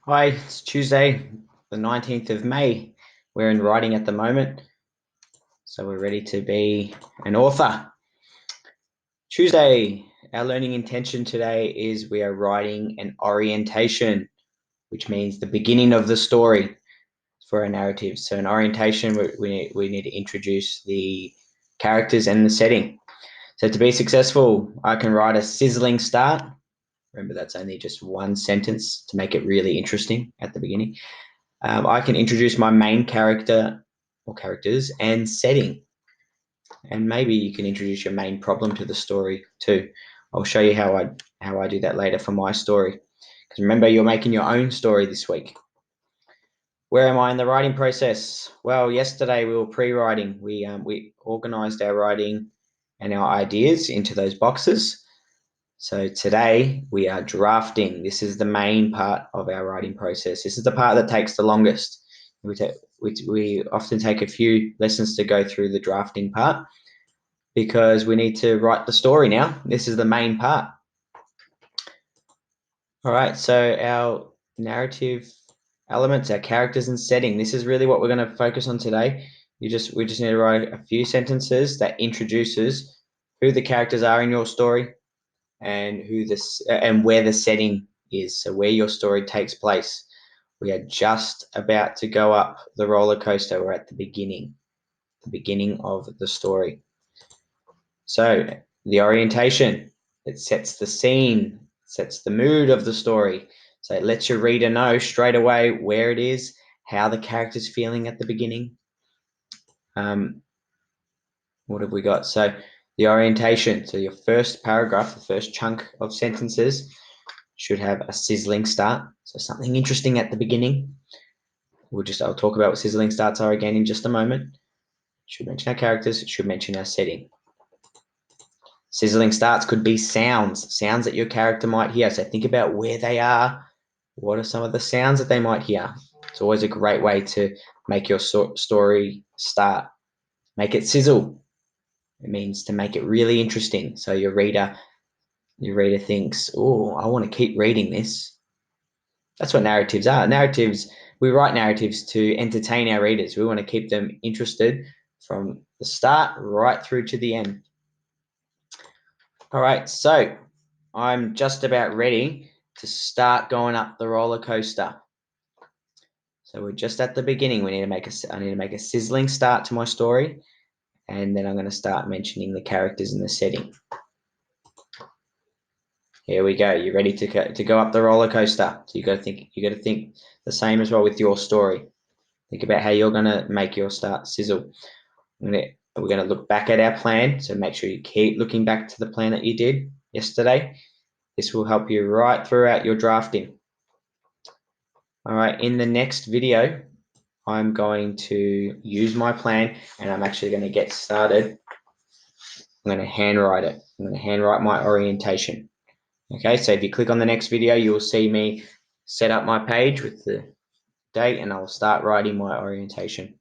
Hi, it's Tuesday, the 19th of May. We're in writing at the moment, so we're ready to be an author. Tuesday, our learning intention today is we are writing an orientation, which means the beginning of the story for our narrative. So an orientation, we need to introduce the characters and the setting. So to be successful, I can write a sizzling start. Remember, that's only just one sentence to make it really interesting at the beginning. I can introduce my main character or characters and setting. And maybe you can introduce your main problem to the story too. I'll show you how I do that later for my story. Because remember, you're making your own story this week. Where am I in the writing process? Well, yesterday we were pre-writing. We organized our writing and our ideas into those boxes. So today we are drafting. This is the main part of our writing process. This is the part that takes the longest. We often take a few lessons to go through the drafting part because we need to write the story now. This is the main part. All right, so our narrative elements, our characters and setting. This is really what we're going to focus on today. We just need to write a few sentences that introduces who the characters are in your story, and where the setting is, so where your story takes place. We are just about to go up the roller coaster. We're at the beginning of the story. So the orientation, it sets the scene, sets the mood of the story. So it lets your reader know straight away where it is, how the character's feeling at the beginning. What have we got? So the orientation. So your first paragraph, the first chunk of sentences should have a sizzling start. So something interesting at the beginning. I'll talk about what sizzling starts are again in just a moment. Should mention our characters, it should mention our setting. Sizzling starts could be sounds that your character might hear. So think about where they are. What are some of the sounds that they might hear? It's always a great way to make your story start. Make it sizzle. It means to make it really interesting. So your reader thinks, oh, I want to keep reading this. That's what narratives are. We write narratives to entertain our readers. We want to keep them interested from the start right through to the end. All right, so I'm just about ready to start going up the roller coaster. So we're just at the beginning. I need to make a sizzling start to my story, and then I'm going to start mentioning the characters and the setting. Here we go. You're ready to go up the roller coaster. So you got to think the same as well with your story. Think about how you're going to make your start sizzle. We're going to look back at our plan. So make sure you keep looking back to the plan that you did yesterday. This will help you right throughout your drafting. All right, in the next video, I'm going to use my plan and I'm actually going to get started. I'm going to handwrite it. I'm going to handwrite my orientation. Okay, so if you click on the next video, you'll see me set up my page with the date and I'll start writing my orientation.